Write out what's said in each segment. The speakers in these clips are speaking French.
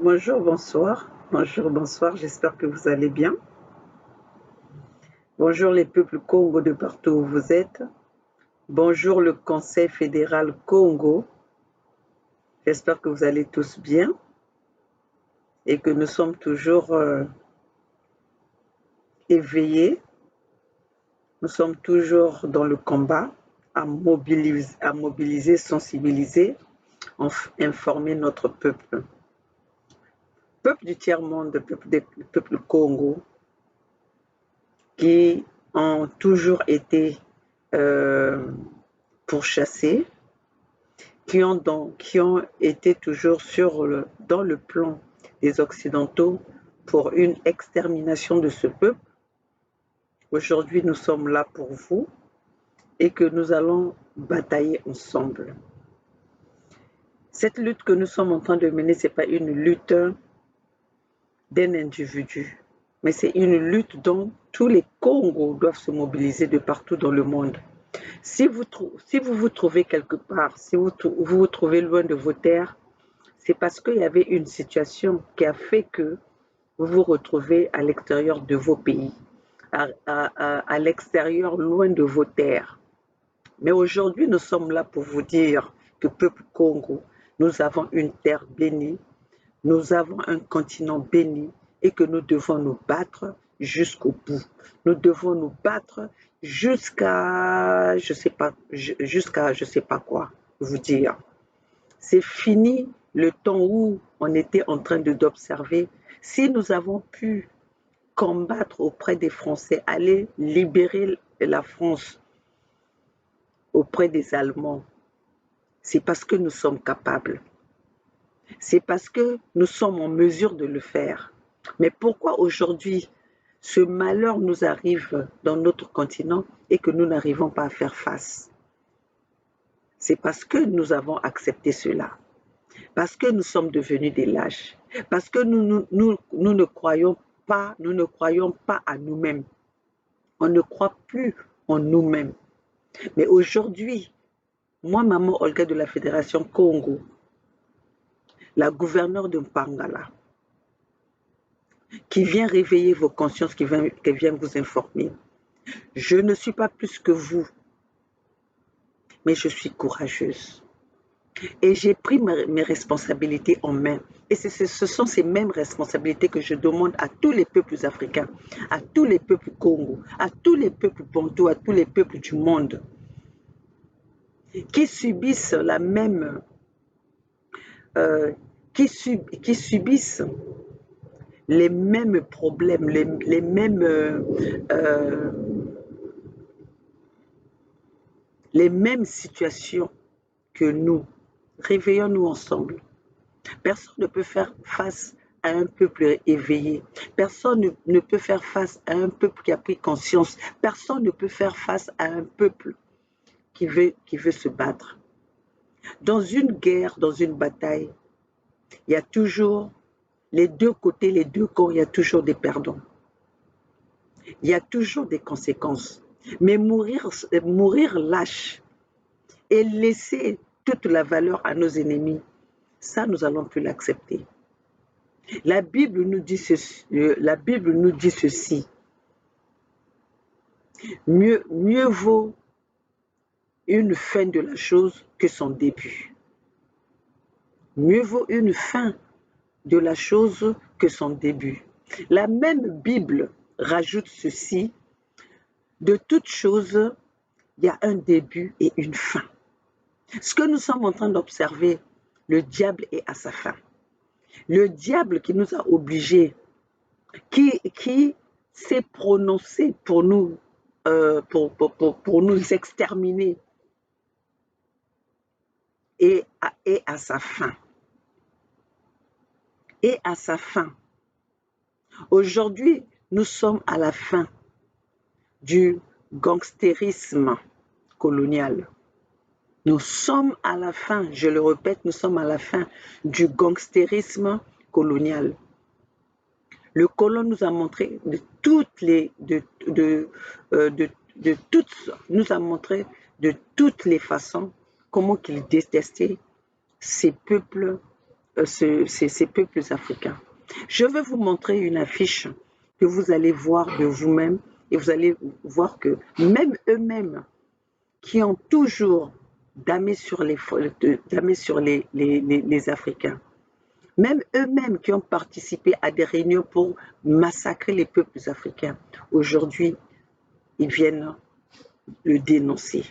Bonjour, bonsoir. Bonjour, bonsoir. J'espère que vous allez bien. Bonjour les peuples Congo de partout où vous êtes. Bonjour le Conseil fédéral Congo. J'espère que vous allez tous bien et que nous sommes toujours éveillés. Nous sommes toujours dans le combat à mobiliser, sensibiliser, informer notre peuple. Peuple du tiers-monde, peuple Congo, qui ont toujours été pourchassés, qui ont été toujours dans le plan des Occidentaux pour une extermination de ce peuple. Aujourd'hui, nous sommes là pour vous et que nous allons batailler ensemble. Cette lutte que nous sommes en train de mener, ce n'est pas une lutte d'un individu, mais c'est une lutte dont tous les Congos doivent se mobiliser de partout dans le monde. Si vous vous trouvez quelque part, si vous vous trouvez loin de vos terres, c'est parce qu'il y avait une situation qui a fait que vous vous retrouvez à l'extérieur de vos pays, à l'extérieur, loin de vos terres. Mais aujourd'hui, nous sommes là pour vous dire que peuple Congo, nous avons une terre bénie, nous avons un continent béni et que nous devons nous battre jusqu'au bout. Nous devons nous battre jusqu'à je sais pas quoi vous dire. C'est fini le temps où on était en train d'observer. Si nous avons pu combattre auprès des Français, aller libérer la France auprès des Allemands, c'est parce que nous sommes capables. C'est parce que nous sommes en mesure de le faire. Mais pourquoi aujourd'hui ce malheur nous arrive dans notre continent et que nous n'arrivons pas à faire face? C'est parce que nous avons accepté cela. Parce que nous sommes devenus des lâches. Parce que nous ne croyons pas à nous-mêmes. On ne croit plus en nous-mêmes. Mais aujourd'hui, moi, maman Olga de la Fédération Congo, la gouverneure de Mpangala, qui vient réveiller vos consciences, qui vient vous informer. Je ne suis pas plus que vous, mais je suis courageuse. Et j'ai pris mes responsabilités en main. Et ce sont ces mêmes responsabilités que je demande à tous les peuples africains, à tous les peuples Congo, à tous les peuples bantous, à tous les peuples du monde, qui subissent la même... qui subissent les mêmes problèmes, les mêmes situations que nous. Réveillons-nous ensemble. Personne ne peut faire face à un peuple éveillé. Personne ne peut faire face à un peuple qui a pris conscience. Personne ne peut faire face à un peuple qui veut se battre. Dans une guerre, dans une bataille, il y a toujours les deux côtés, les deux camps, il y a toujours des perdants. Il y a toujours des conséquences. Mais mourir lâche et laisser toute la valeur à nos ennemis, ça, nous allons plus l'accepter. La Bible nous dit ceci. Mieux vaut une fin de la chose que son début. Mieux vaut une fin de la chose que son début. La même Bible rajoute ceci. De toute chose, il y a un début et une fin. Ce que nous sommes en train d'observer, le diable est à sa fin. Le diable qui nous a obligés, qui s'est prononcé pour nous, pour nous exterminer, est à sa fin. Et à sa fin. Aujourd'hui, nous sommes à la fin du gangstérisme colonial. Nous sommes à la fin, je le répète, nous sommes à la fin du gangstérisme colonial. Le colon nous a montré nous a montré de toutes les façons comment qu'il détestait ces peuples ces peuples africains. Je vais vous montrer une affiche que vous allez voir de vous-même et vous allez voir que même eux-mêmes qui ont toujours damé sur les Africains, même eux-mêmes qui ont participé à des réunions pour massacrer les peuples africains, aujourd'hui, ils viennent le dénoncer.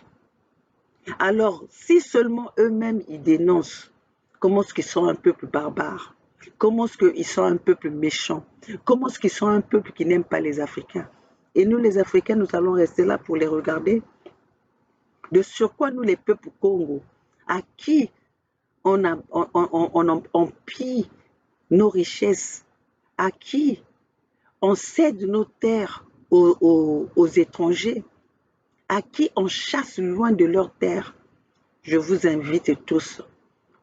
Alors, si seulement eux-mêmes ils dénoncent comment est-ce qu'ils sont un peuple barbare, comment est-ce qu'ils sont un peuple méchant, comment est-ce qu'ils sont un peuple qui n'aime pas les Africains. Et nous, les Africains, nous allons rester là pour les regarder. De sur quoi nous, les peuples Congo, à qui on pille nos richesses, à qui on cède nos terres aux étrangers, à qui on chasse loin de leurs terres. Je vous invite tous,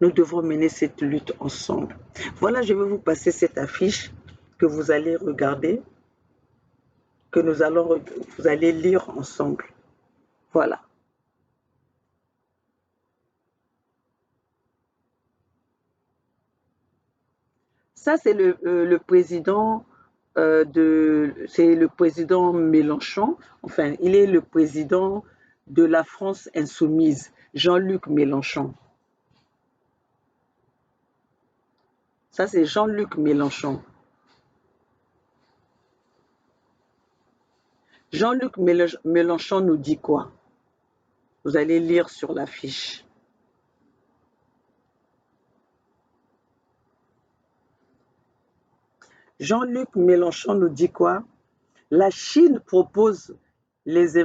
nous devons mener cette lutte ensemble. Voilà, je vais vous passer cette affiche que vous allez regarder, que vous allez lire ensemble. Voilà. Ça, c'est le président c'est le président Mélenchon. Enfin, il est le président de la France insoumise, Jean-Luc Mélenchon. Ça, c'est Jean-Luc Mélenchon. Jean-Luc Mélenchon nous dit quoi? Vous allez lire sur l'affiche. Jean-Luc Mélenchon nous dit quoi? La Chine propose les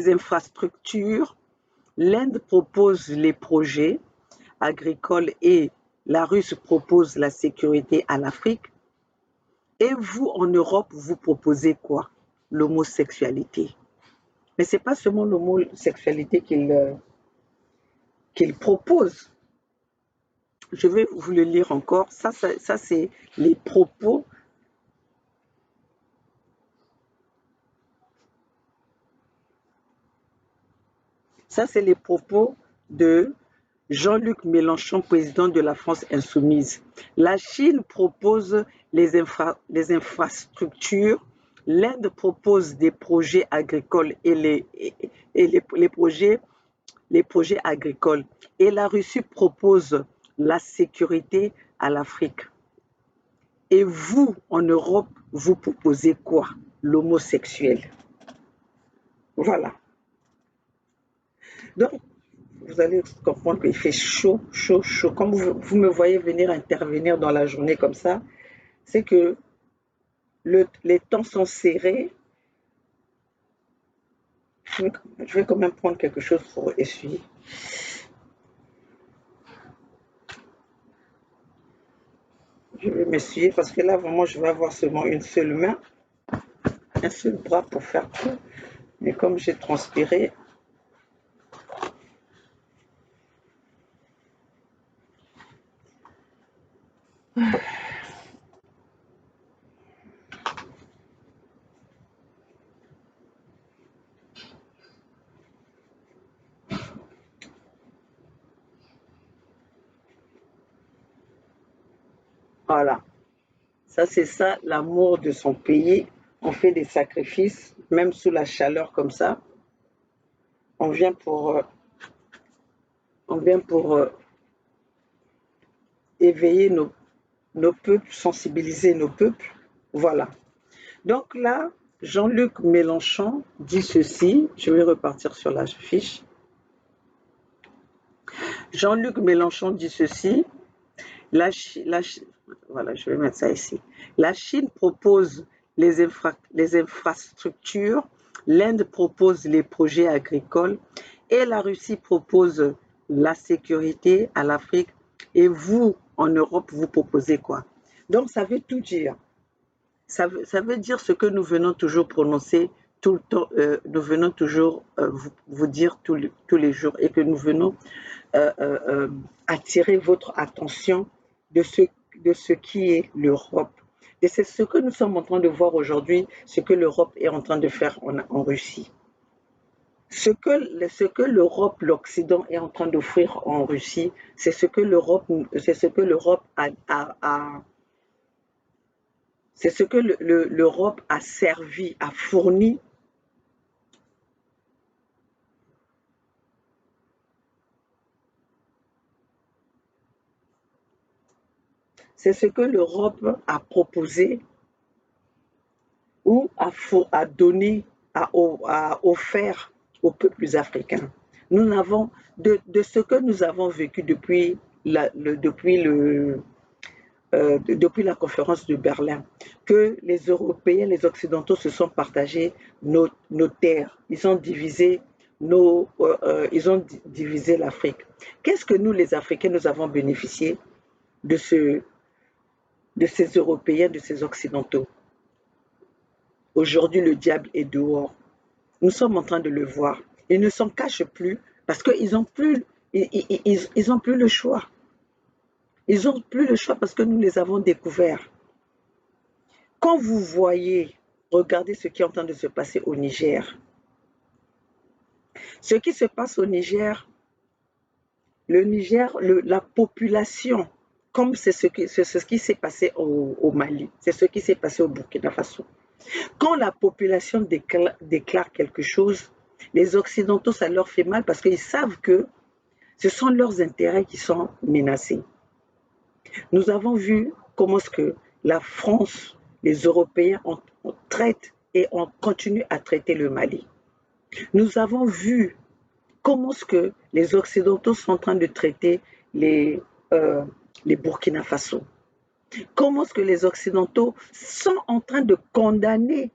infrastructures, l'Inde propose les projets agricoles et la Russie propose la sécurité à l'Afrique. Et vous, en Europe, vous proposez quoi? L'homosexualité. Mais ce n'est pas seulement l'homosexualité qu'il propose. Je vais vous le lire encore. Ça c'est les propos. Ça, c'est les propos de Jean-Luc Mélenchon, président de la France insoumise. La Chine propose les infrastructures, l'Inde propose des projets agricoles et les projets agricoles. Et la Russie propose la sécurité à l'Afrique. Et vous, en Europe, vous proposez quoi? L'homosexuel. Voilà. Donc, vous allez comprendre qu'il fait chaud, chaud, chaud. Comme vous me voyez venir intervenir dans la journée comme ça, c'est que les temps sont serrés. Je vais quand même prendre quelque chose pour essuyer. Je vais m'essuyer parce que là, vraiment, je vais avoir seulement une seule main, un seul bras pour faire tout. Mais comme j'ai transpiré, voilà. Ça, c'est ça, l'amour de son pays. On fait des sacrifices, même sous la chaleur comme ça. On vient pour éveiller nos peuples, sensibiliser nos peuples. Voilà. Donc là, Jean-Luc Mélenchon dit ceci. Je vais repartir sur la fiche. Jean-Luc Mélenchon dit ceci. Voilà, je vais mettre ça ici. La Chine propose les infrastructures, l'Inde propose les projets agricoles et la Russie propose la sécurité à l'Afrique. Et vous, en Europe, vous proposez quoi? Donc, ça veut tout dire. Ça veut dire ce que nous venons toujours prononcer tout le temps, nous venons toujours vous dire tous les jours et que nous venons attirer votre attention de ce qui est l'Europe. Et c'est ce que nous sommes en train de voir aujourd'hui, ce que l'Europe est en train de faire en Russie. Ce que l'Europe, l'Occident est en train d'offrir en Russie, c'est ce que l'Europe a servi, a fourni. C'est ce que l'Europe a proposé ou a donné, a offert aux peuples africains. Nous n'avons, de ce que nous avons vécu depuis la conférence de Berlin, que les Européens, les Occidentaux se sont partagés nos terres. Ils ont divisé l'Afrique. Qu'est-ce que nous, les Africains, nous avons bénéficié de, ce, de ces Européens, de ces Occidentaux? Aujourd'hui, le diable est dehors. Nous sommes en train de le voir. Ils ne s'en cachent plus parce qu'ils n'ont plus, ils ont plus le choix. Ils n'ont plus le choix parce que nous les avons découverts. Quand vous voyez, regardez ce qui est en train de se passer au Niger. Ce qui se passe au Niger, la population, comme c'est ce qui s'est passé au Mali, c'est ce qui s'est passé au Burkina Faso. Quand la population déclare quelque chose, les Occidentaux, ça leur fait mal parce qu'ils savent que ce sont leurs intérêts qui sont menacés. Nous avons vu comment ce que la France, les Européens traitent et on continue à traiter le Mali. Nous avons vu comment ce que les Occidentaux sont en train de traiter les Burkina Faso. Comment est-ce que les Occidentaux sont en train de condamner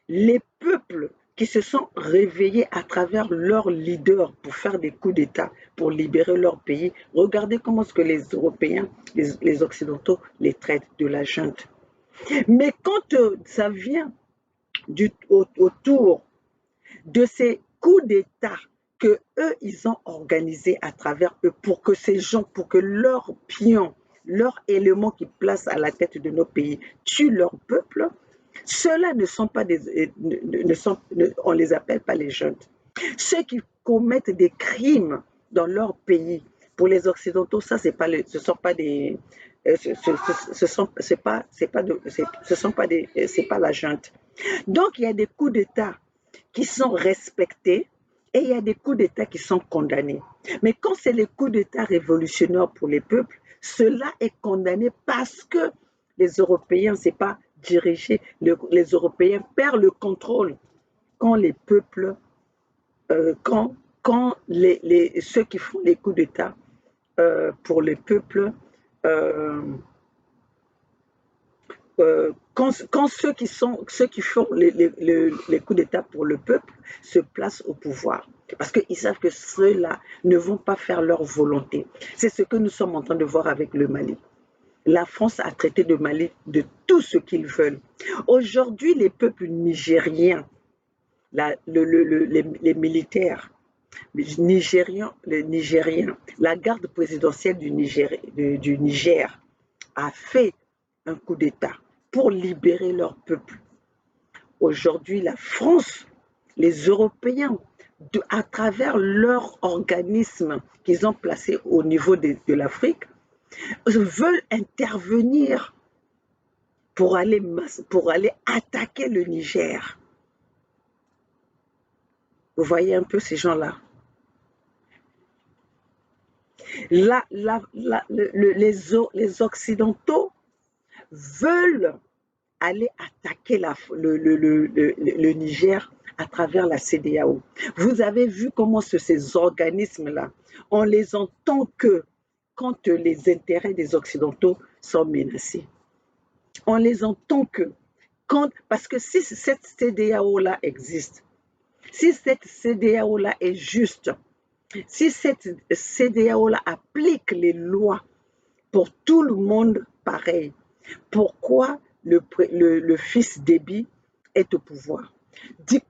les peuples qui se sont réveillés à travers leurs leaders pour faire des coups d'État, pour libérer leur pays. Regardez comment est-ce que les Européens, les Occidentaux les traitent de la junte. Mais quand ça vient autour de ces coups d'État que eux, ils ont organisés à travers eux pour que ces gens, pour que leurs pions, leurs éléments qui placent à la tête de nos pays tuent leur peuple, ceux-là ne sont pas on ne les appelle pas les jeunes. Ceux qui commettent des crimes dans leur pays, pour les Occidentaux, ça, ce sont pas des, c'est pas la junte. Donc, il y a des coups d'État qui sont respectés et il y a des coups d'État qui sont condamnés. Mais quand c'est les coups d'État révolutionnaires pour les peuples, cela est condamné parce que les Européens, c'est pas dirigé, les Européens perdent le contrôle quand les peuples, quand ceux qui font les coups d'État pour les peuples, quand ceux qui font les coups d'État pour le peuple se placent au pouvoir. Parce qu'ils savent que ceux-là ne vont pas faire leur volonté. C'est ce que nous sommes en train de voir avec le Mali. La France a traité le Mali de tout ce qu'ils veulent. Aujourd'hui, les peuples nigériens, les militaires nigériens, la garde présidentielle du Niger a fait un coup d'État pour libérer leur peuple. Aujourd'hui, la France, les Européens, à travers leur organisme qu'ils ont placé au niveau de l'Afrique, veulent intervenir pour aller attaquer le Niger. Vous voyez un peu ces gens-là. Les Occidentaux veulent aller attaquer le Niger à travers la CEDEAO. Vous avez vu comment ces organismes-là, on les entend que quand les intérêts des Occidentaux sont menacés. On les entend que parce que si cette CEDEAO-là existe, si cette CEDEAO-là est juste, si cette CEDEAO-là applique les lois pour tout le monde pareil, pourquoi le fils Déby est au pouvoir?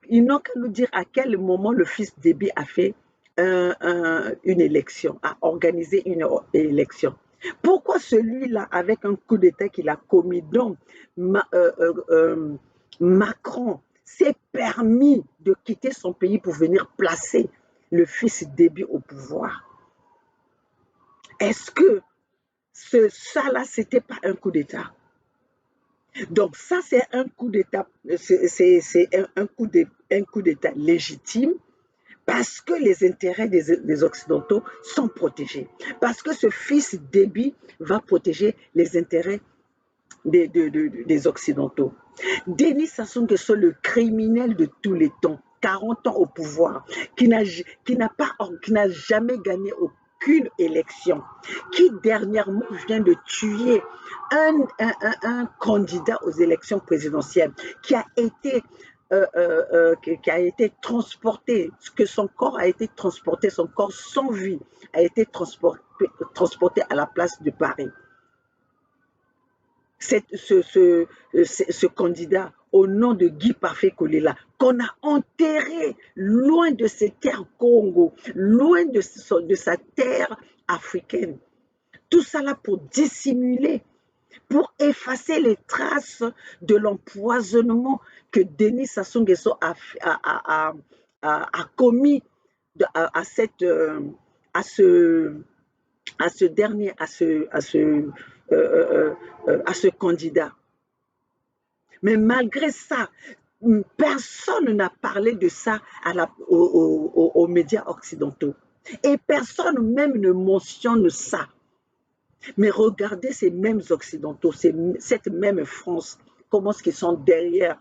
Ils n'ont qu'à nous dire à quel moment le fils Déby a fait une élection, a organisé une élection. Pourquoi celui-là, avec un coup d'État qu'il a commis, donc Macron, s'est permis de quitter son pays pour venir placer le fils Déby au pouvoir? Est-ce que ça là, c'était pas un coup d'État? Donc ça, c'est un coup d'État, c'est un coup d'État légitime parce que les intérêts des Occidentaux sont protégés. Parce que ce fils Déby va protéger les intérêts des Occidentaux. Denis Sassou Nguesso, le criminel de tous les temps, 40 ans au pouvoir, qui n'a jamais gagné aucune élection, qui dernièrement vient de tuer un candidat aux élections présidentielles, qui a été transporté, que son corps a été transporté, son corps sans vie a été transporté à la place de Paris. Ce candidat au nom de Guy Parfait Kolela, qu'on a enterré loin de ses terres Congo, loin de sa terre africaine. Tout ça là pour dissimuler, pour effacer les traces de l'empoisonnement que Denis Sassou Nguesso a commis à ce candidat. Mais malgré ça, personne n'a parlé de ça aux médias occidentaux. Et personne même ne mentionne ça. Mais regardez ces mêmes Occidentaux, cette même France, comment est-ce qu'ils sont derrière.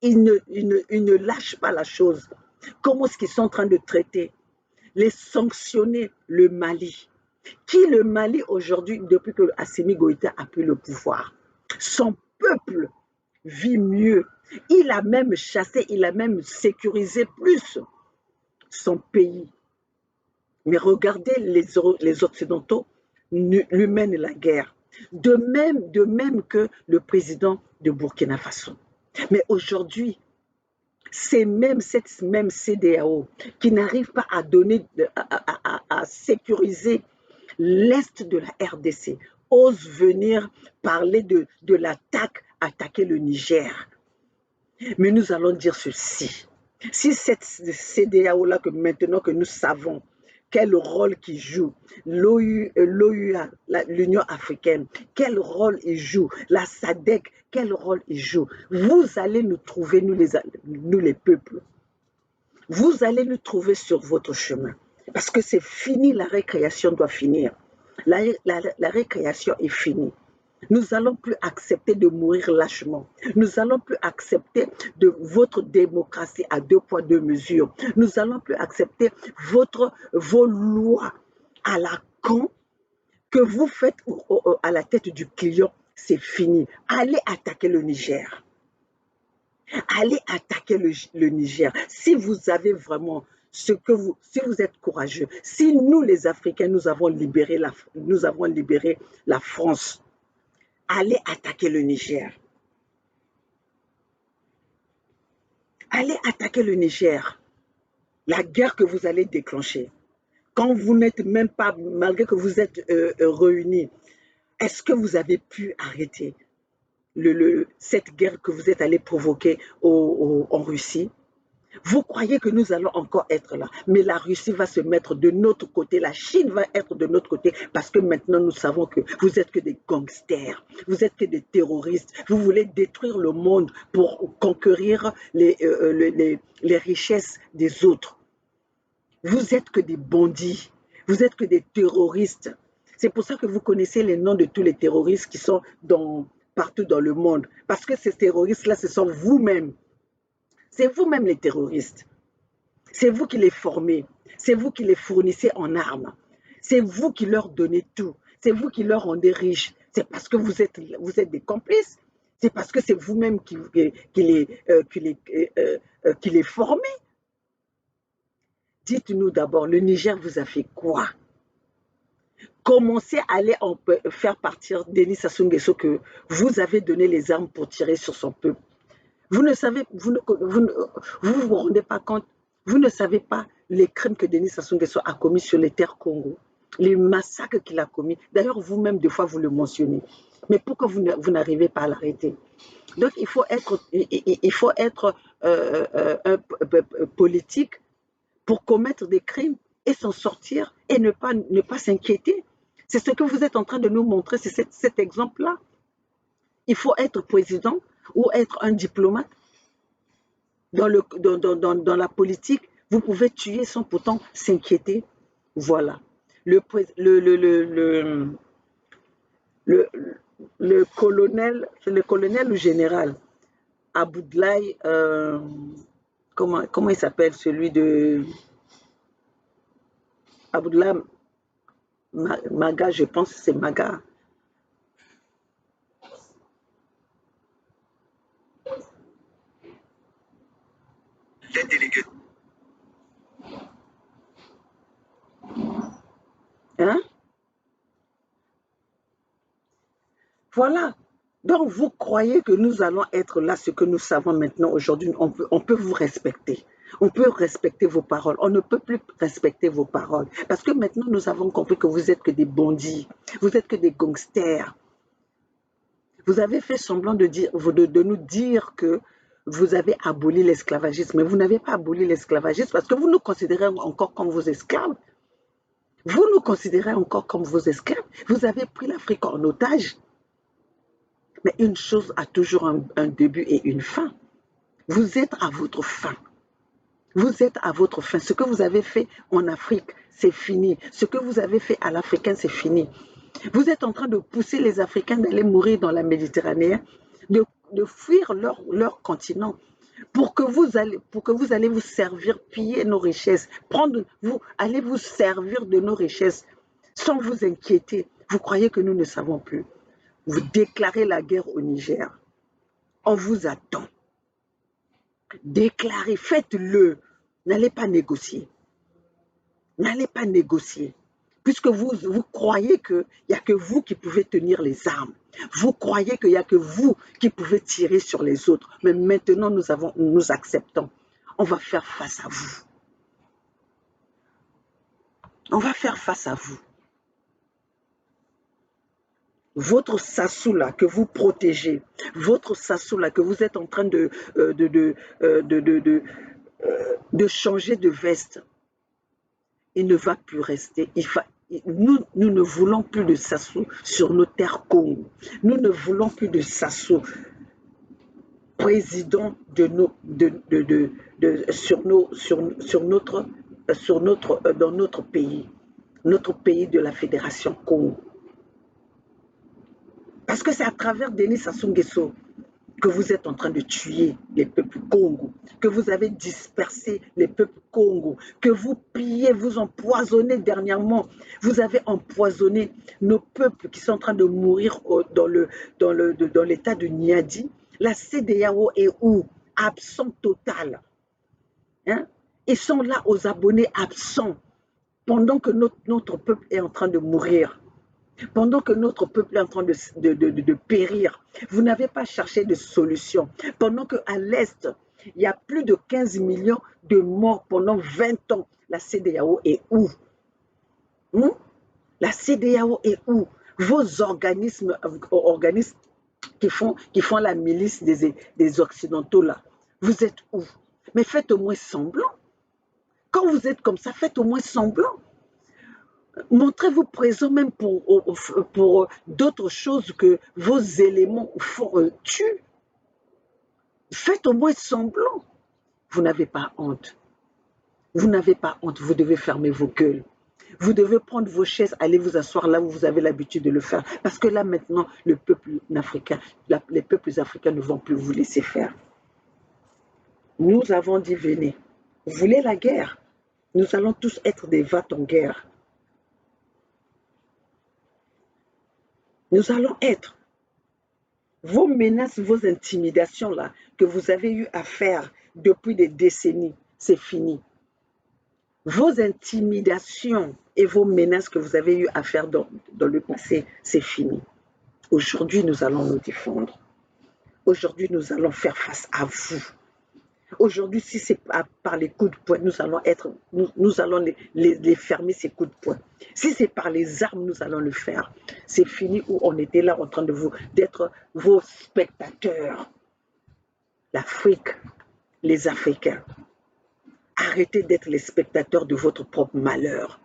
Ils ne lâchent pas la chose. Comment est-ce qu'ils sont en train de traiter, les sanctionner le Mali. Qui le Mali aujourd'hui, depuis que Assimi Goïta a pris le pouvoir? Son peuple vit mieux. Il a même chassé, il a même sécurisé plus son pays. Mais regardez les Occidentaux lui mènent la guerre. De même que le président de Burkina Faso. Mais aujourd'hui, cette même CEDEAO qui n'arrive pas à donner, à sécuriser l'Est de la RDC, ose venir parler de attaquer le Niger. Mais nous allons dire ceci. Si cette CEDEAO-là, maintenant que nous savons quel rôle qu'il joue, l'OUA, l'Union africaine, quel rôle il joue, la SADC, quel rôle il joue, vous allez nous trouver, nous les peuples, vous allez nous trouver sur votre chemin. Parce que c'est fini, la récréation doit finir. La récréation est finie. Nous n'allons plus accepter de mourir lâchement. Nous n'allons plus accepter de votre démocratie à 2 poids 2 mesures. Nous n'allons plus accepter vos lois à la con que vous faites à la tête du client. C'est fini. Allez attaquer le Niger. Allez attaquer le Niger. Si vous avez vraiment si vous êtes courageux, si nous les Africains, nous avons libéré la France, allez attaquer le Niger. Allez attaquer le Niger. La guerre que vous allez déclencher. Quand vous n'êtes même pas, malgré que vous êtes réunis, est-ce que vous avez pu arrêter cette guerre que vous êtes allé provoquer en Russie? Vous croyez que nous allons encore être là, mais la Russie va se mettre de notre côté, la Chine va être de notre côté, parce que maintenant nous savons que vous êtes que des gangsters, vous êtes que des terroristes, vous voulez détruire le monde pour conquérir les richesses des autres. Vous êtes que des bandits, vous êtes que des terroristes. C'est pour ça que vous connaissez les noms de tous les terroristes qui sont partout dans le monde, parce que ces terroristes-là, ce sont vous-même. C'est vous-même les terroristes. C'est vous qui les formez. C'est vous qui les fournissez en armes. C'est vous qui leur donnez tout. C'est vous qui leur rendez riches. C'est parce que vous êtes des complices. C'est parce que c'est vous-même qui les formez. Dites-nous d'abord, le Niger vous a fait quoi? Commencez à aller faire partir Denis Sassou Nguesso que vous avez donné les armes pour tirer sur son peuple. Vous ne savez, vous rendez pas compte, vous ne savez pas les crimes que Denis Sassou Nguesso a commis sur les terres Congo. les massacres qu'il a commis. D'ailleurs, vous-même, des fois, vous le mentionnez. Mais pourquoi vous n'arrivez pas à l'arrêter? Donc, il faut être politique pour commettre des crimes et s'en sortir et ne pas s'inquiéter. C'est ce que vous êtes en train de nous montrer, c'est cet exemple-là. Il faut être président ou être un diplomate dans la politique. Vous pouvez tuer sans pourtant s'inquiéter. Voilà. Le, le, le, le, le, le colonel ou général Aboudlaï, comment il s'appelle, celui de Aboudlaï Maga, je pense que c'est Maga. Les délégués. Hein? Voilà. Donc, vous croyez que nous allons être là, ce que nous savons maintenant aujourd'hui, on peut vous respecter. On peut respecter vos paroles. On ne peut plus respecter vos paroles. Parce que maintenant, nous avons compris que vous êtes que des bandits. Vous êtes que des gangsters. Vous avez fait semblant de nous dire que vous avez aboli l'esclavagisme. Mais vous n'avez pas aboli l'esclavagisme parce que vous nous considérez encore comme vos esclaves. Vous nous considérez encore comme vos esclaves. Vous avez pris l'Afrique en otage. Mais une chose a toujours un début et une fin. Vous êtes à votre fin. Vous êtes à votre fin. Ce que vous avez fait en Afrique, c'est fini. Ce que vous avez fait à l'Africain, c'est fini. Vous êtes en train de pousser les Africains d'aller mourir dans la Méditerranée, de fuir leur continent pour que vous allez vous servir, piller nos richesses, allez vous servir de nos richesses sans vous inquiéter. Vous croyez que nous ne savons plus. Vous déclarez la guerre au Niger. On vous attend. Déclarez, faites-le. N'allez pas négocier. N'allez pas négocier. Puisque vous croyez qu'il n'y a que vous qui pouvez tenir les armes. Vous croyez qu'il n'y a que vous qui pouvez tirer sur les autres. Mais maintenant, nous acceptons. On va faire face à vous. On va faire face à vous. Votre Sassou là que vous protégez, votre Sassou là que vous êtes en train de changer de veste, il ne va plus rester. Nous ne voulons plus de Sassou sur nos terres Congo. Nous ne voulons plus de Sassou président dans notre pays de la Fédération Congo. Parce que c'est à travers Denis Sassou Nguesso que vous êtes en train de tuer les peuples Congo, que vous avez dispersé les peuples Congo, que vous pillez, vous empoisonnez dernièrement. Vous avez empoisonné nos peuples qui sont en train de mourir dans l'état de Niadi. La CEDEAO est où? Absent total. Hein? Ils sont là aux abonnés absents pendant que notre peuple est en train de mourir. Pendant que notre peuple est en train de périr, vous n'avez pas cherché de solution. Pendant qu'à l'Est, il y a plus de 15 millions de morts pendant 20 ans, la CEDEAO est où? La CEDEAO est où? Vos organismes qui font la milice des Occidentaux, là, vous êtes où? Mais faites au moins semblant. Quand vous êtes comme ça, faites au moins semblant. Montrez-vous présent même pour d'autres choses que vos éléments tuent. Faites au moins semblant. Vous n'avez pas honte. Vous n'avez pas honte. Vous devez fermer vos gueules. Vous devez prendre vos chaises, aller vous asseoir là où vous avez l'habitude de le faire. Parce que là maintenant, les peuples africains ne vont plus vous laisser faire. Nous avons dit venez. Vous voulez la guerre? Nous allons tous être des vates en guerre. Nous allons être. Vos menaces, vos intimidations là, que vous avez eu à faire depuis des décennies, c'est fini. Vos intimidations et vos menaces que vous avez eu à faire dans le passé, c'est fini. Aujourd'hui, nous allons nous défendre. Aujourd'hui, nous allons faire face à vous. Aujourd'hui, si c'est par les coups de poing, nous allons les fermer, ces coups de poing. Si c'est par les armes, nous allons le faire. C'est fini où on était là en train d'être vos spectateurs. L'Afrique, les Africains, arrêtez d'être les spectateurs de votre propre malheur.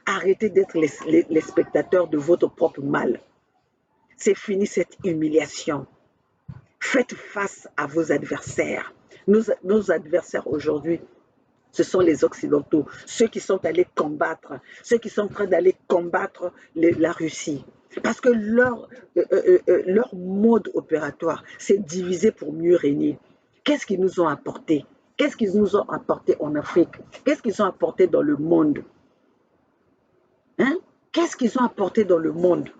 Arrêtez d'être les spectateurs de votre propre mal. C'est fini cette humiliation. Faites face à vos adversaires. Nos adversaires aujourd'hui, ce sont les Occidentaux, ceux qui sont allés combattre, ceux qui sont en train d'aller combattre la Russie. Parce que leur mode opératoire, c'est diviser pour mieux régner. Qu'est-ce qu'ils nous ont apporté? Qu'est-ce qu'ils nous ont apporté en Afrique? Qu'est-ce qu'ils ont apporté dans le monde? Hein? Qu'est-ce qu'ils ont apporté dans le monde,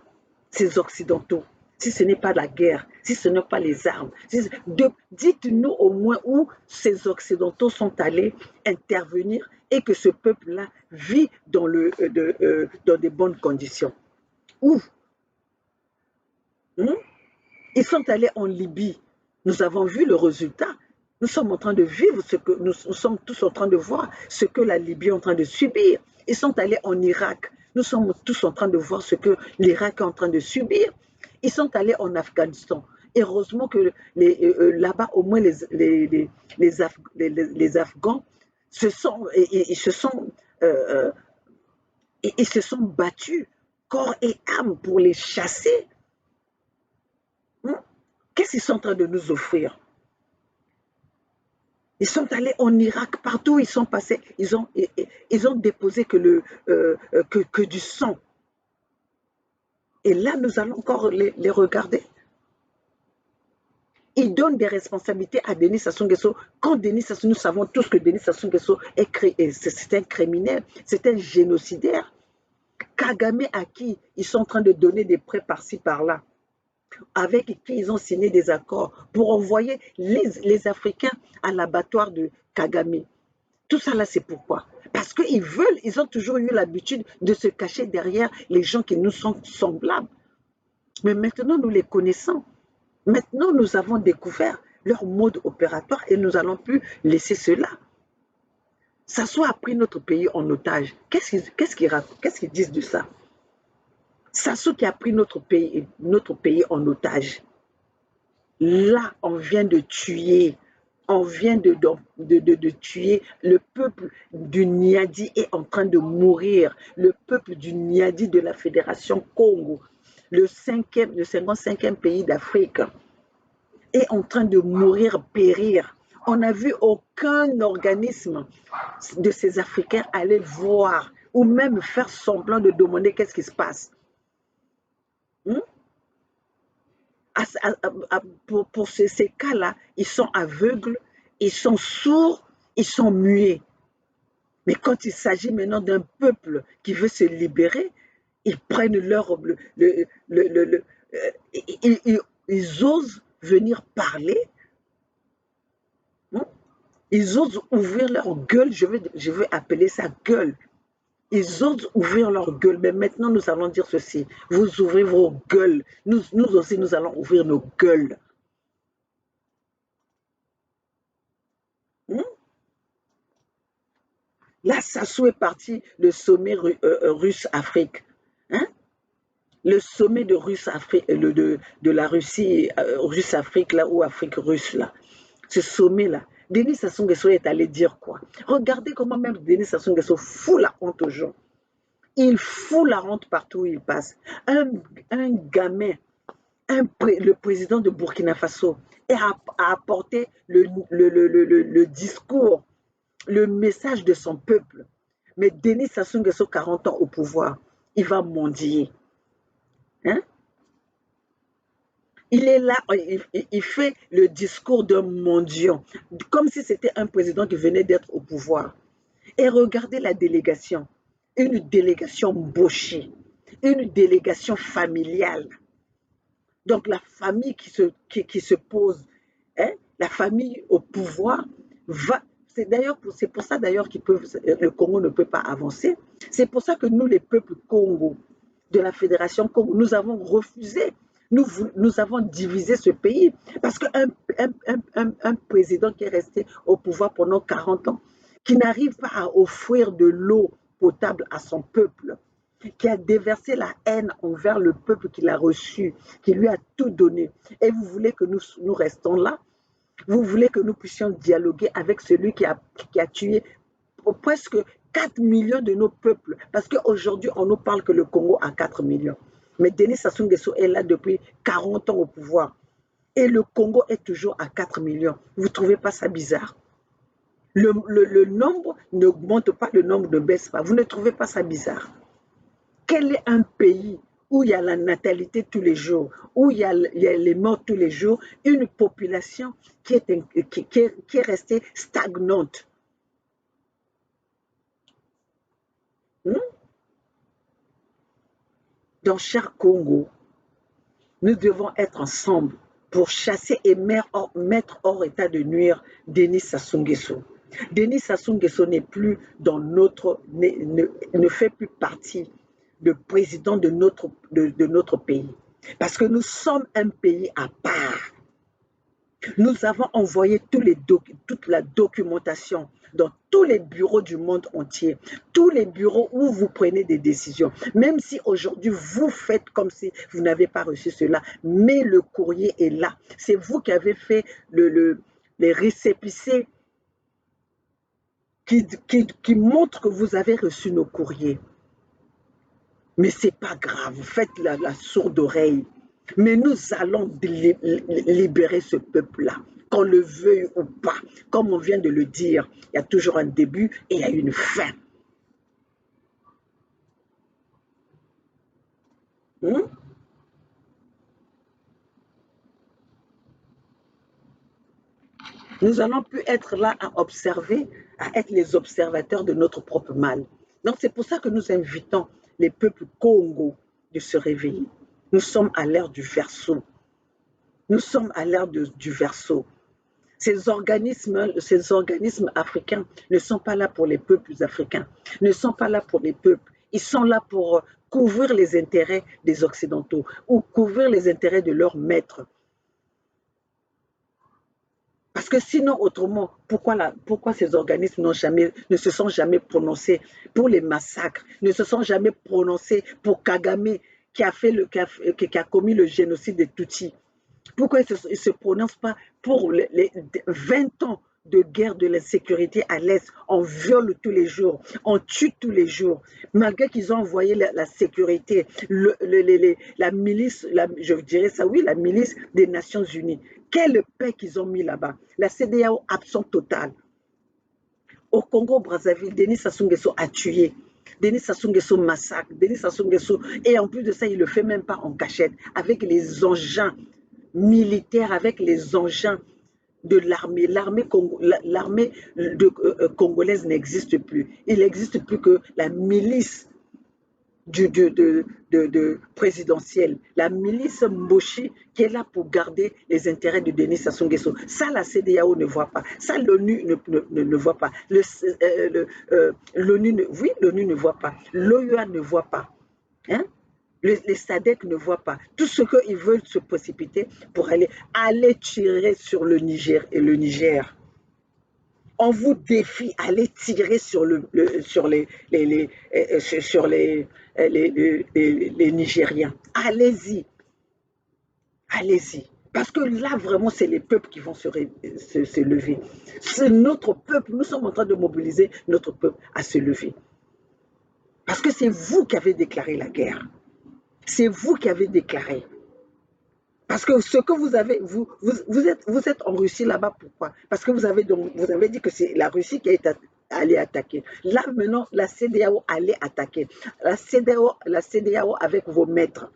ces Occidentaux? Si ce n'est pas la guerre, si ce n'est pas les armes, dites-nous au moins où ces Occidentaux sont allés intervenir et que ce peuple-là vit dans des bonnes conditions. Où? Ils sont allés en Libye. Nous avons vu le résultat. Nous sommes en train de vivre ce que nous sommes tous en train de voir, ce que la Libye est en train de subir. Ils sont allés en Irak. Nous sommes tous en train de voir ce que l'Irak est en train de subir. Ils sont allés en Afghanistan. Heureusement que là-bas, au moins, les Afghans ils se sont battus corps et âme pour les chasser. Qu'est-ce qu'ils sont en train de nous offrir? Ils sont allés en Irak, partout où ils sont passés, ils ont déposé que du sang. Et là, nous allons encore les regarder. Ils donnent des responsabilités à Denis Sassou Nguesso. Quand Denis Sassou, nous savons tous que Denis Sassou Nguesso c'est un criminel, c'est un génocidaire. Kagame à qui ils sont en train de donner des prêts par-ci, par-là, avec qui ils ont signé des accords pour envoyer les Africains à l'abattoir de Kagame. Tout ça là, c'est pourquoi? Parce ils ont toujours eu l'habitude de se cacher derrière les gens qui nous sont semblables. Mais maintenant, nous les connaissons. Maintenant, nous avons découvert leur mode opératoire et nous n'allons plus laisser cela. Sassou a pris notre pays en otage. Qu'est-ce qu'ils disent de ça? Sassou qui a pris notre pays en otage. Là, on vient de tuer. On vient de tuer. Le peuple du Niadi est en train de mourir. Le peuple du Niadi de la Fédération Congo, le 55e pays d'Afrique, est en train de mourir, périr. On n'a vu aucun organisme de ces Africains aller voir ou même faire semblant de demander qu'est-ce qui se passe. Pour ces cas-là, ils sont aveugles, ils sont sourds, ils sont muets. Mais quand il s'agit maintenant d'un peuple qui veut se libérer, ils prennent ils osent venir parler. Ils osent ouvrir leur gueule, je vais appeler ça gueule. Ils osent ouvrir leur gueule, mais maintenant nous allons dire ceci. Vous ouvrez vos gueules. Nous aussi, nous allons ouvrir nos gueules. Là, Sassou est parti, le sommet russe-Afrique. Le sommet de Russe-Afrique, de la Russie, Russe-Afrique, là, ou Afrique-Russe, là. Ce sommet-là. Denis Sassou Nguesso est allé dire quoi? Regardez comment même Denis Sassou Nguesso fout la honte aux gens. Il fout la honte partout où il passe. Un gamin, le président de Burkina Faso, a apporté le discours, le message de son peuple. Mais Denis Sassou Nguesso, 40 ans au pouvoir, il va mendier. Hein? Il est là, il fait le discours d'un mendiant, comme si c'était un président qui venait d'être au pouvoir. Et regardez la délégation, une délégation bauchée, une délégation familiale. Donc la famille qui se pose, hein, la famille au pouvoir va. C'est pour ça d'ailleurs le Congo ne peut pas avancer. C'est pour ça que nous, les peuples Congo, de la Fédération Congo, nous avons refusé Nous avons divisé ce pays parce qu'un président qui est resté au pouvoir pendant 40 ans, qui n'arrive pas à offrir de l'eau potable à son peuple, qui a déversé la haine envers le peuple qu'il a reçu, qui lui a tout donné. Et vous voulez que nous restons là? Vous voulez que nous puissions dialoguer avec celui qui a tué presque 4 millions de nos peuples? Parce qu'aujourd'hui, on nous parle que le Congo a 4 millions. Mais Denis Sassou Nguesso est là depuis 40 ans au pouvoir. Et le Congo est toujours à 4 millions. Vous ne trouvez pas ça bizarre? Le nombre n'augmente pas, le nombre ne baisse pas. Vous ne trouvez pas ça bizarre? Quel est un pays où il y a la natalité tous les jours, où il y a les morts tous les jours, une population qui est restée stagnante? Hmm? Dans cher Congo, nous devons être ensemble pour chasser et mettre hors état de nuire Denis Sassou Nguesso. Denis Sassou Nguesso n'est plus dans ne fait plus partie de président de notre pays. Parce que nous sommes un pays à part. Nous avons envoyé toute la documentation dans tous les bureaux du monde entier, tous les bureaux où vous prenez des décisions. Même si aujourd'hui vous faites comme si vous n'avez pas reçu cela, mais le courrier est là. C'est vous qui avez fait les récépissés qui montrent que vous avez reçu nos courriers. Mais ce n'est pas grave, faites la sourde oreille. Mais nous allons libérer ce peuple-là, qu'on le veuille ou pas. Comme on vient de le dire, il y a toujours un début et il y a une fin. Hmm? Nous allons plus être là à observer, à être les observateurs de notre propre mal. Donc c'est pour ça que nous invitons les peuples Congo de se réveiller. Nous sommes à l'ère du verseau. Nous sommes à l'ère du verseau. Ces organismes africains ne sont pas là pour les peuples africains, ne sont pas là pour les peuples. Ils sont là pour couvrir les intérêts des Occidentaux ou couvrir les intérêts de leurs maîtres. Parce que sinon, autrement, pourquoi ces organismes ne se sont jamais prononcés pour les massacres, ne se sont jamais prononcés pour Kagame qui a commis le génocide des Tutsis? Pourquoi ils ne se prononcent pas pour les 20 ans de guerre de l'insécurité à l'Est? On viole tous les jours, on tue tous les jours. Malgré qu'ils ont envoyé la sécurité, la milice, je dirais ça, oui, la milice des Nations Unies. Quelle paix qu'ils ont mis là-bas. La CEDEAO absent total. Au Congo-Brazzaville, Denis Sassou Nguesso a tué. Denis Sassou Nguesso massacre. Denis Sassou Nguesso, et en plus de ça, il ne le fait même pas en cachette, avec les engins militaires, avec les engins de l'armée. L'armée congolaise n'existe plus. Il n'existe plus que la milice présidentielle, la milice Mboshi qui est là pour garder les intérêts de Denis Sassou Nguesso. Ça, la CEDEAO ne voit pas. Ça, l'ONU ne voit pas. L'ONU, oui, l'ONU ne voit pas. L'OUA ne voit pas. Hein? Les SADC ne voient pas. Tout ce qu'ils veulent se précipiter pour aller tirer sur le Niger et le Niger. On vous défie, allez tirer sur les Nigériens. Allez-y. Allez-y. Parce que là, vraiment, c'est les peuples qui vont se lever. C'est notre peuple. Nous sommes en train de mobiliser notre peuple à se lever. Parce que c'est vous qui avez déclaré la guerre. C'est vous qui avez déclaré. Parce que ce que vous avez, vous êtes en Russie là-bas, pourquoi? Parce que vous avez dit que c'est la Russie qui est allée attaquer. Là, maintenant, la CEDEAO allait attaquer. La CEDEAO avec vos maîtres.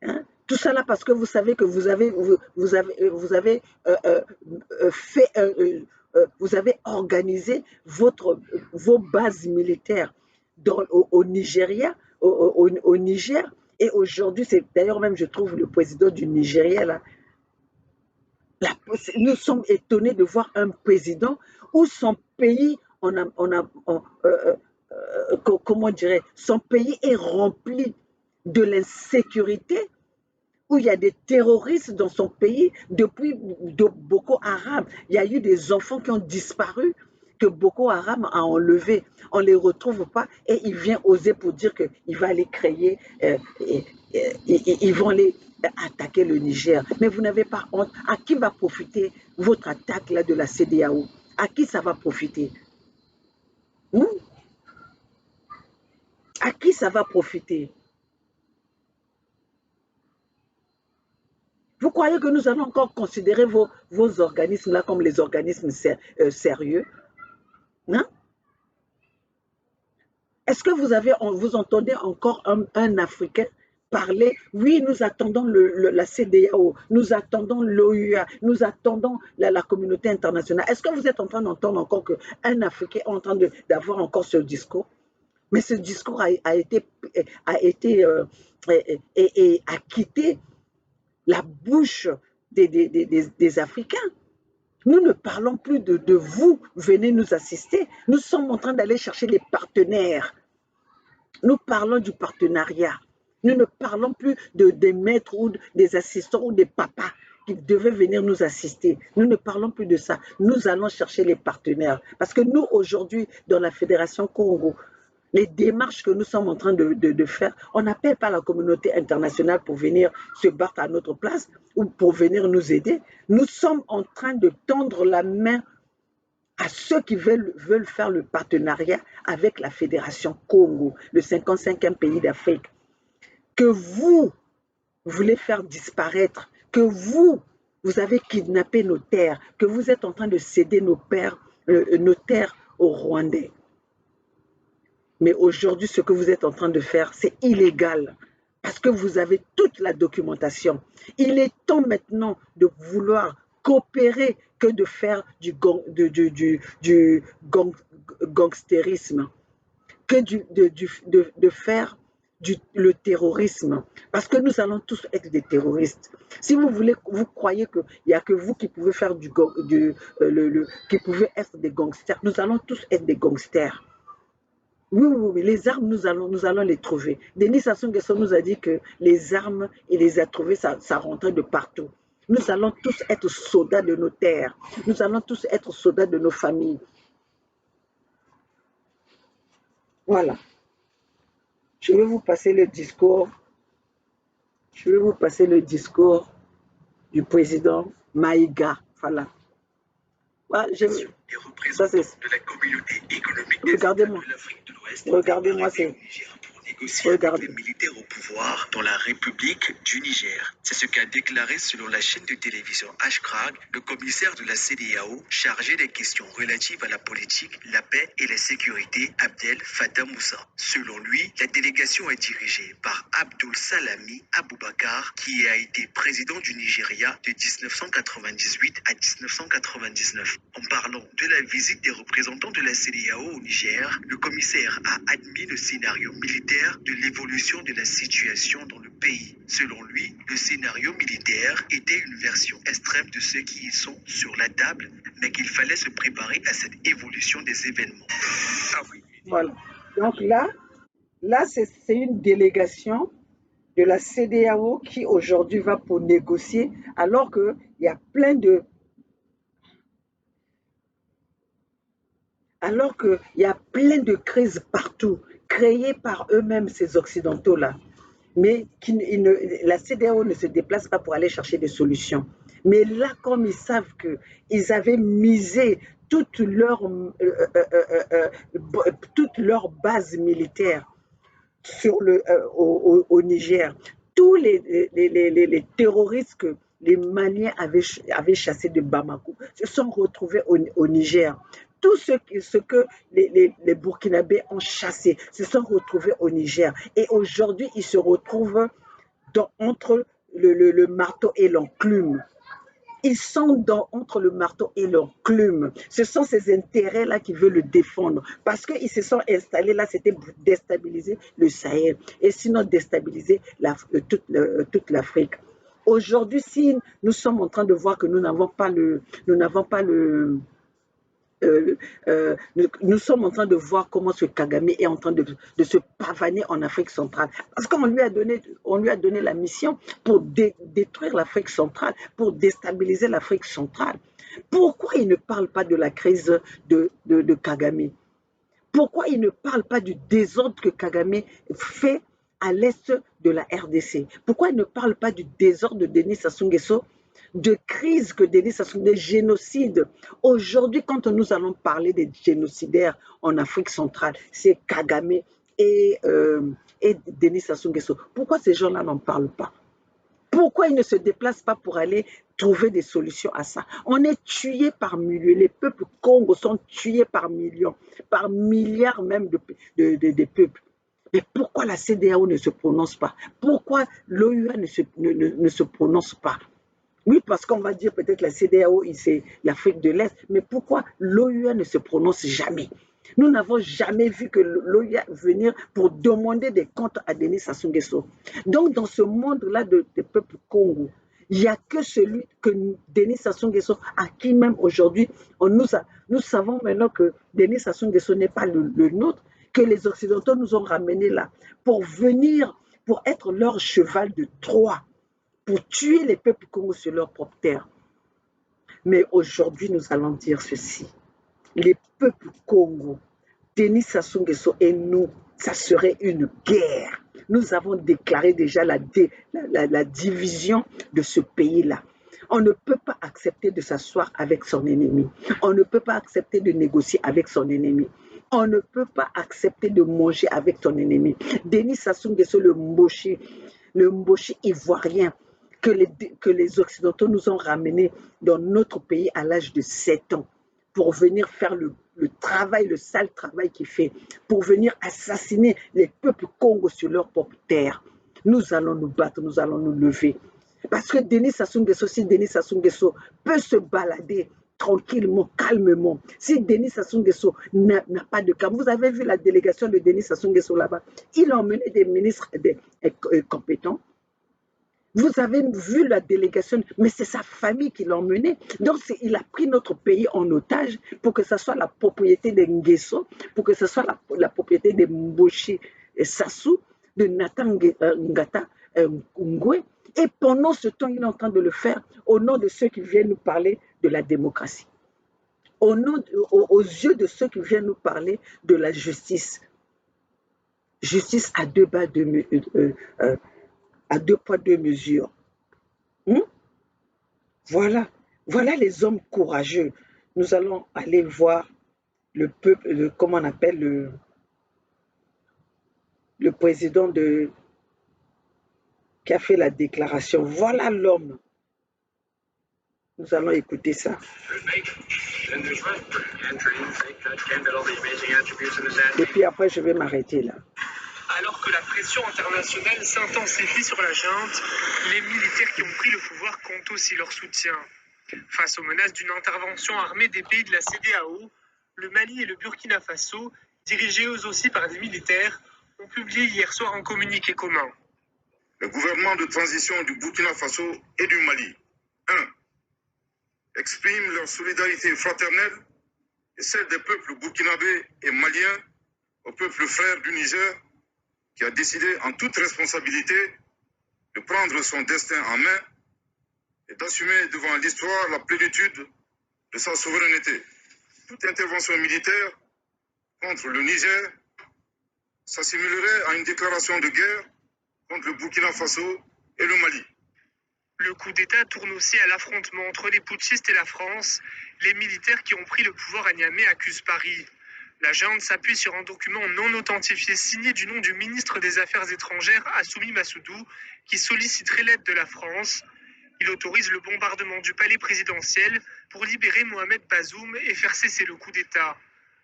Hein? Tout ça là parce que vous savez que vous avez fait, vous avez organisé vos bases militaires au Nigeria, au Niger. Et aujourd'hui, c'est d'ailleurs même, je trouve, le président du Nigeria, là, nous sommes étonnés de voir un président où son pays, comment dirais, son pays est rempli de l'insécurité, où il y a des terroristes dans son pays depuis Boko Haram. Il y a eu des enfants qui ont disparu, que Boko Haram a enlevés. On ne les retrouve pas et il vient oser pour dire qu'il va aller créer, ils vont aller attaquer le Niger. Mais vous n'avez pas honte. À qui va profiter votre attaque là de la CEDEAO? À qui ça va profiter? À qui ça va profiter? Vous croyez que nous allons encore considérer vos organismes-là comme les organismes sérieux? Hein? Est-ce que vous entendez encore un Africain parler? Oui, nous attendons la CEDEAO, nous attendons l'OUA, nous attendons la communauté internationale. Est-ce que vous êtes en train d'entendre encore qu'un Africain est en train d'avoir encore ce discours? Mais ce discours a quitté la bouche des Africains. Nous ne parlons plus de vous, venez nous assister. Nous sommes en train d'aller chercher les partenaires. Nous parlons du partenariat. Nous ne parlons plus des maîtres ou des assistants ou des papas qui devaient venir nous assister. Nous ne parlons plus de ça. Nous allons chercher les partenaires. Parce que nous, aujourd'hui, dans la Fédération Congo, les démarches que nous sommes en train de faire, on n'appelle pas la communauté internationale pour venir se battre à notre place ou pour venir nous aider. Nous sommes en train de tendre la main à ceux qui veulent faire le partenariat avec la Fédération Congo, le 55e pays d'Afrique, que vous voulez faire disparaître, que vous avez kidnappé nos terres, que vous êtes en train de céder nos terres aux Rwandais. Mais aujourd'hui, ce que vous êtes en train de faire, c'est illégal parce que vous avez toute la documentation. Il est temps maintenant de vouloir coopérer que de faire du gangstérisme, que de faire le terrorisme, parce que nous allons tous être des terroristes. Si vous croyez qu'il n'y a que vous qui pouvez faire qui pouvez être des gangsters, nous allons tous être des gangsters. Oui, les armes, nous allons les trouver. Denis Sassou Nguesso nous a dit que les armes, il les a trouvées, ça rentrait de partout. Nous allons tous être soldats de nos terres. Nous allons tous être soldats de nos familles. Voilà. Je vais vous passer le discours. Je vais vous passer le discours du président Maïga. Voilà. Voilà, des représentants de la communauté économique des États de l'Afrique de l'Ouest. Regardez-moi, c'est... Pour négocier avec les militaires au pouvoir dans la République du Niger. C'est ce qu'a déclaré selon la chaîne de télévision Ashkrag le commissaire de la CEDEAO chargé des questions relatives à la politique, la paix et la sécurité, Abdel Fattah Moussa. Selon lui, la délégation est dirigée par Abdul Salami Aboubakar, qui a été président du Nigeria de 1998 à 1999. En parlant de la visite des représentants de la CEDEAO au Niger, le commissaire a admis le scénario militaire de l'évolution de la situation dans le pays. Selon lui, le scénario militaire était une version extrême de ceux qui y sont sur la table, mais qu'il fallait se préparer à cette évolution des événements. Ah oui. Voilà. Donc là c'est une délégation de la CEDEAO qui aujourd'hui va pour négocier, alors qu'il y a plein de... Alors qu'il y a plein de crises partout, créées par eux-mêmes, ces Occidentaux-là. Mais la CEDEAO ne se déplace pas pour aller chercher des solutions. Mais là, comme ils savent qu'ils avaient misé toute leur base militaire au Niger, tous les terroristes que les Maliens avaient chassés de Bamako se sont retrouvés au Niger. Tout ce que les Burkinabés ont chassé se sont retrouvés au Niger. Et aujourd'hui, ils se retrouvent entre le marteau et l'enclume. Ils sont entre le marteau et l'enclume. Ce sont ces intérêts-là qui veulent le défendre. Parce qu'ils se sont installés là, c'était pour déstabiliser le Sahel. Et sinon déstabiliser toute l'Afrique. Aujourd'hui, si nous sommes en train de voir que nous n'avons pas nous sommes en train de voir comment ce Kagame est en train de se pavaner en Afrique centrale. Parce qu'on lui a donné la mission pour détruire l'Afrique centrale, pour déstabiliser l'Afrique centrale. Pourquoi il ne parle pas de la crise de Kagame? Pourquoi il ne parle pas du désordre que Kagame fait à l'est de la RDC? Pourquoi il ne parle pas du désordre de Denis Sassou Nguesso, de crise que Denis Sassou Nguesso, des génocides? Aujourd'hui, quand nous allons parler des génocidaires en Afrique centrale, c'est Kagame et Denis Sassou Nguesso. Pourquoi ces gens-là n'en parlent pas? Pourquoi ils ne se déplacent pas pour aller trouver des solutions à ça? On est tué par milliers. Les peuples Congo sont tués par millions, par milliards même de peuples. Mais pourquoi la CEDEAO ne se prononce pas? Pourquoi l'OUA ne se prononce pas? Oui, parce qu'on va dire peut-être la CEDEAO, c'est l'Afrique de l'Est, mais pourquoi l'OUA ne se prononce jamais? Nous n'avons jamais vu que l'OUA venir pour demander des comptes à Denis Sassou Nguesso. Donc, dans ce monde-là des peuples Congo, il n'y a que celui que Denis Sassou Nguesso, à qui même aujourd'hui, nous savons maintenant que Denis Sassou Nguesso n'est pas le nôtre, que les Occidentaux nous ont ramenés là pour venir, pour être leur cheval de Troie, pour tuer les peuples Congo sur leur propre terre. Mais aujourd'hui, nous allons dire ceci. Les peuples Congo, Denis Sassou Nguesso et nous, ça serait une guerre. Nous avons déclaré déjà la division de ce pays-là. On ne peut pas accepter de s'asseoir avec son ennemi. On ne peut pas accepter de négocier avec son ennemi. On ne peut pas accepter de manger avec son ennemi. Denis Sassou Nguesso, le Mboshi ivoirien, que les Occidentaux nous ont ramenés dans notre pays à l'âge de 7 ans pour venir faire le travail, le sale travail qu'il fait, pour venir assassiner les peuples Congo sur leur propre terre. Nous allons nous battre, nous allons nous lever. Parce que Denis Sassou Nguesso, si Denis Sassou Nguesso peut se balader tranquillement, calmement, si Denis Sassou Nguesso n'a pas de cas, vous avez vu la délégation de Denis Sassou Nguesso là-bas, il a emmené des ministres compétents. Vous avez vu la délégation, mais c'est sa famille qui l'a emmené. Donc, il a pris notre pays en otage pour que ce soit la propriété des Nguesso, pour que ce soit la propriété des Mboshi Sassou, de Nathan Ngata Ngwe. Et pendant ce temps, il est en train de le faire au nom de ceux qui viennent nous parler de la démocratie, aux yeux de ceux qui viennent nous parler de la justice. Justice à deux poids, deux mesures. Voilà les hommes courageux. Nous allons aller voir le peuple, comment on appelle le président qui a fait la déclaration. Voilà l'homme. Nous allons écouter ça. Et puis après, je vais m'arrêter là. Alors que la pression internationale s'intensifie sur la junte, les militaires qui ont pris le pouvoir comptent aussi leur soutien. Face aux menaces d'une intervention armée des pays de la CEDEAO, le Mali et le Burkina Faso, dirigés eux aussi par des militaires, ont publié hier soir un communiqué commun. Le gouvernement de transition du Burkina Faso et du Mali, 1. exprime leur solidarité fraternelle et celle des peuples burkinabés et maliens au peuple frère du Niger, qui a décidé en toute responsabilité de prendre son destin en main et d'assumer devant l'histoire la plénitude de sa souveraineté. Toute intervention militaire contre le Niger s'assimilerait à une déclaration de guerre contre le Burkina Faso et le Mali. Le coup d'État tourne aussi à l'affrontement entre les putschistes et la France. Les militaires qui ont pris le pouvoir à Niamey accusent Paris. La junte s'appuie sur un document non authentifié signé du nom du ministre des Affaires étrangères, Assoumi Massoudou, qui solliciterait l'aide de la France. Il autorise le bombardement du palais présidentiel pour libérer Mohamed Bazoum et faire cesser le coup d'État.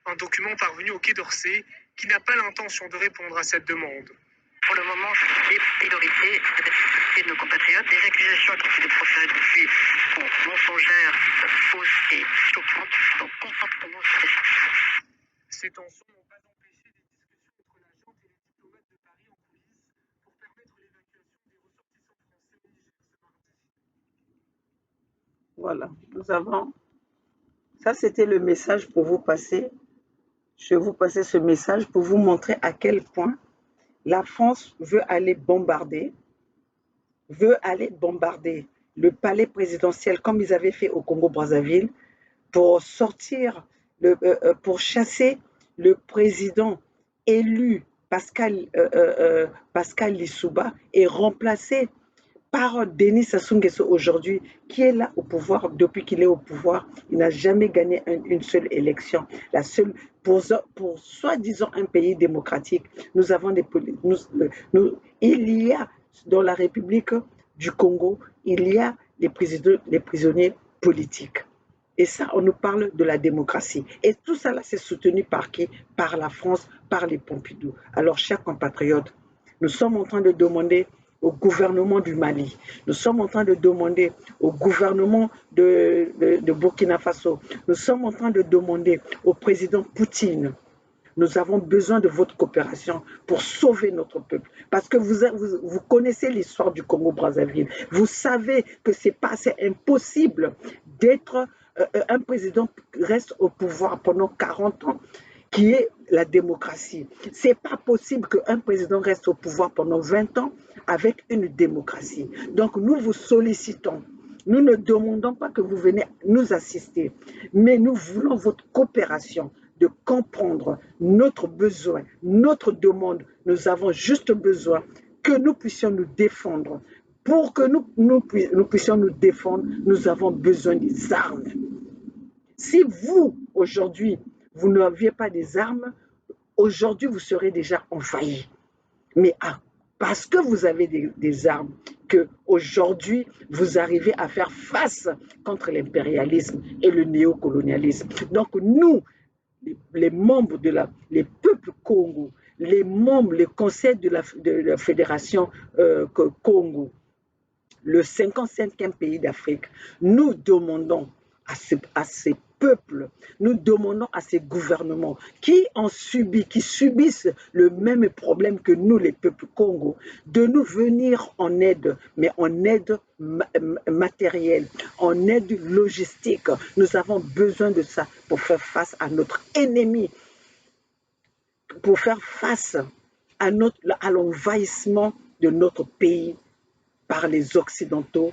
Un document parvenu au Quai d'Orsay qui n'a pas l'intention de répondre à cette demande. Pour le moment, des minorités de nos compatriotes, des accusations qui ont été proférées depuis mensongères, fausses et choquantes, donc consentement sur les faits. Ces tensions n'ont pas empêché des discussions entre la junte et les diplomates de Paris en coulisses pour permettre l'évacuation des ressortissants français au Niger ce mardi. Voilà, nous avons Ça, c'était le message pour vous passer. Je vais vous passer ce message pour vous montrer à quel point la France veut aller bombarder le palais présidentiel comme ils avaient fait au Congo-Brazzaville pour sortir, pour chasser le président élu Pascal Lissouba et remplacer par Denis Sassou Nguesso aujourd'hui, qui est là au pouvoir. Depuis qu'il est au pouvoir, il n'a jamais gagné une seule élection. La seule, pour soi-disant un pays démocratique, nous avons il y a dans la République du Congo, il y a les prisonniers politiques. Et ça, on nous parle de la démocratie. Et tout ça, là, c'est soutenu par qui? Par la France, par les Pompidou. Alors, chers compatriotes, nous sommes en train de demander au gouvernement du Mali, nous sommes en train de demander au gouvernement de Burkina Faso, nous sommes en train de demander au président Poutine. Nous avons besoin de votre coopération pour sauver notre peuple. Parce que vous connaissez l'histoire du Congo-Brazzaville. Vous savez que c'est impossible d'être un président qui reste au pouvoir pendant 40 ans, qui est la démocratie. C'est pas possible qu'un président reste au pouvoir pendant 20 ans avec une démocratie. Donc nous vous sollicitons. Nous ne demandons pas que vous venez nous assister, mais nous voulons votre coopération, de comprendre notre besoin, notre demande. Nous avons juste besoin que nous puissions nous défendre. Pour que nous puissions nous défendre, nous avons besoin des armes. Si vous, aujourd'hui, vous n'aviez pas des armes, aujourd'hui, vous serez déjà envahi. Mais parce que vous avez des armes, que aujourd'hui vous arrivez à faire face contre l'impérialisme et le néocolonialisme. Donc nous, les membres les peuples Congo, les membres, les conseils de la Fédération Congo, le 55e pays d'Afrique, nous demandons à ces peuples, nous demandons à ces gouvernements qui subissent le même problème que nous, les peuples Congo, de nous venir en aide, mais en aide matérielle, en aide logistique. Nous avons besoin de ça pour faire face à notre ennemi, pour faire face à l'envahissement de notre pays par les Occidentaux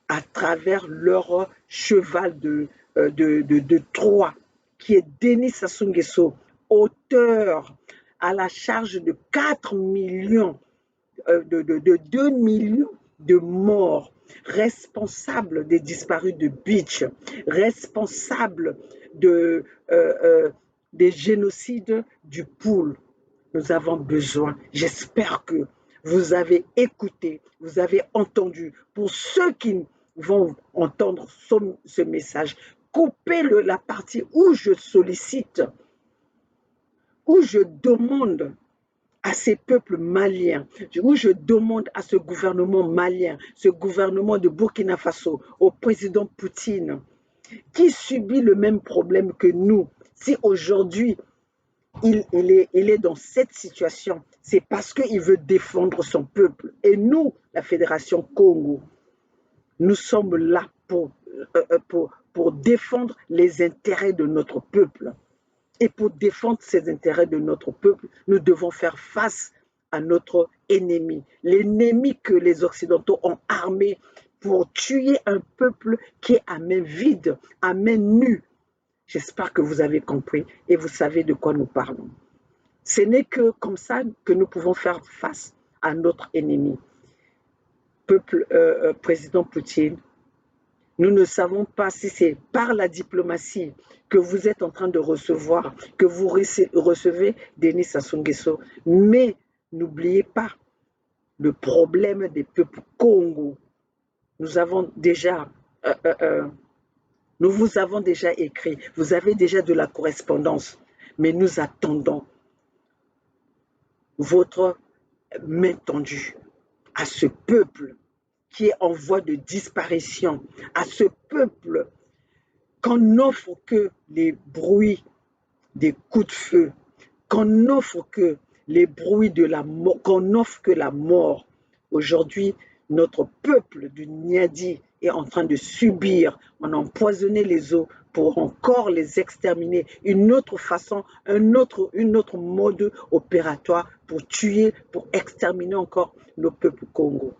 à travers leur cheval de Troie, qui est Denis Sassou Nguesso, auteur à la charge de 4 millions, de 2 millions de morts, responsable des disparus de Beach, responsable des génocides du Pool. Nous avons besoin, j'espère que vous avez écouté, vous avez entendu. Pour ceux qui vont entendre ce message, coupez la partie où je sollicite, où je demande à ces peuples maliens, où je demande à ce gouvernement malien, ce gouvernement de Burkina Faso, au président Poutine, qui subit le même problème que nous. Si aujourd'hui, il est dans cette situation, c'est parce qu'il veut défendre son peuple. Et nous, la Fédération Congo, nous sommes là pour défendre les intérêts de notre peuple. Et pour défendre ces intérêts de notre peuple, nous devons faire face à notre ennemi. L'ennemi que les Occidentaux ont armé pour tuer un peuple qui est à main vide, à main nue. J'espère que vous avez compris et vous savez de quoi nous parlons. Ce n'est que comme ça que nous pouvons faire face à notre ennemi. Président Poutine, nous ne savons pas si c'est par la diplomatie que vous êtes en train de recevoir, que vous recevez Denis Sassou Nguesso, mais n'oubliez pas le problème des peuples Congo. Nous vous avons déjà écrit, vous avez déjà de la correspondance, mais nous attendons votre main tendue à ce peuple qui est en voie de disparition, à ce peuple qu'on n'offre que les bruits des coups de feu, qu'on n'offre que les bruits de la mort, qu'on n'offre que la mort. Aujourd'hui, notre peuple du Niadi est en train de subir. On a empoisonné les eaux pour encore les exterminer. Une autre façon, une autre mode opératoire pour tuer, pour exterminer encore nos peuples Congo.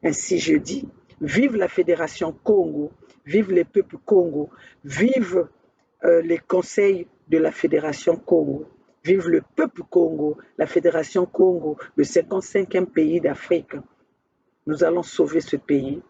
Ainsi je dis, vive la Fédération Congo, vive les peuples Congo, vive les conseils de la Fédération Congo, vive le peuple Congo, la Fédération Congo, le 55e pays d'Afrique. Nous allons sauver ce pays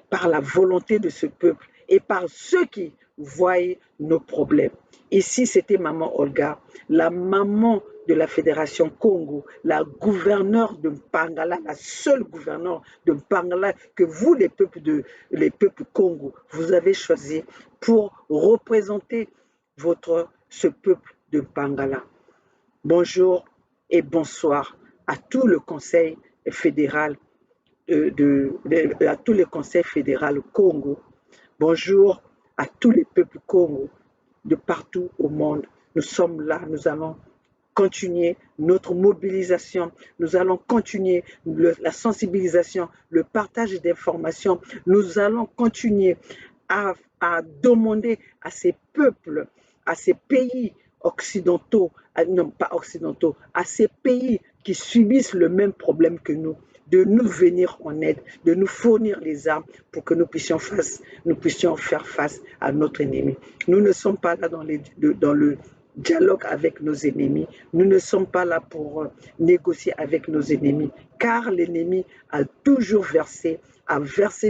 par la volonté de ce peuple et par ceux qui voient nos problèmes. Ici, c'était Maman Olga, la maman de la Fédération Congo, la gouverneure de Mpangala, la seule gouverneure de Mpangala que vous, les peuples Congo, vous avez choisi pour représenter ce peuple de Mpangala. Bonjour et bonsoir à tout le Conseil fédéral à tous les conseils fédéraux Congo. Bonjour à tous les peuples Congo de partout au monde. Nous sommes là, nous allons continuer notre mobilisation, nous allons continuer la sensibilisation, le partage d'informations, nous allons continuer à demander à ces peuples, à ces pays occidentaux, non pas occidentaux, à ces pays qui subissent le même problème que nous, de nous venir en aide, de nous fournir les armes pour que nous puissions faire face à notre ennemi. Nous ne sommes pas là dans le dialogue avec nos ennemis. Nous ne sommes pas là pour négocier avec nos ennemis, car l'ennemi a toujours versé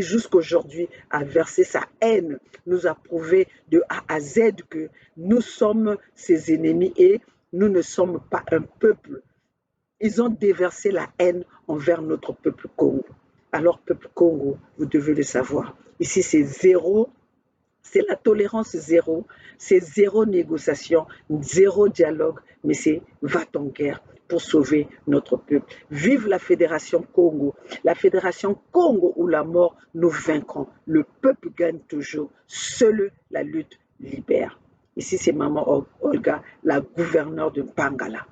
jusqu'aujourd'hui, a versé sa haine, nous a prouvé de A à Z que nous sommes ses ennemis et nous ne sommes pas un peuple. Ils ont déversé la haine envers notre peuple Congo. Alors, peuple Congo, vous devez le savoir. Ici, c'est zéro, c'est la tolérance zéro, c'est zéro négociation, zéro dialogue, mais c'est va-t-en-guerre pour sauver notre peuple. Vive la Fédération Congo. La Fédération Congo où la mort nous vaincrons. Le peuple gagne toujours. Seule la lutte libère. Ici, c'est Maman Olga, la gouverneure de Mpangala.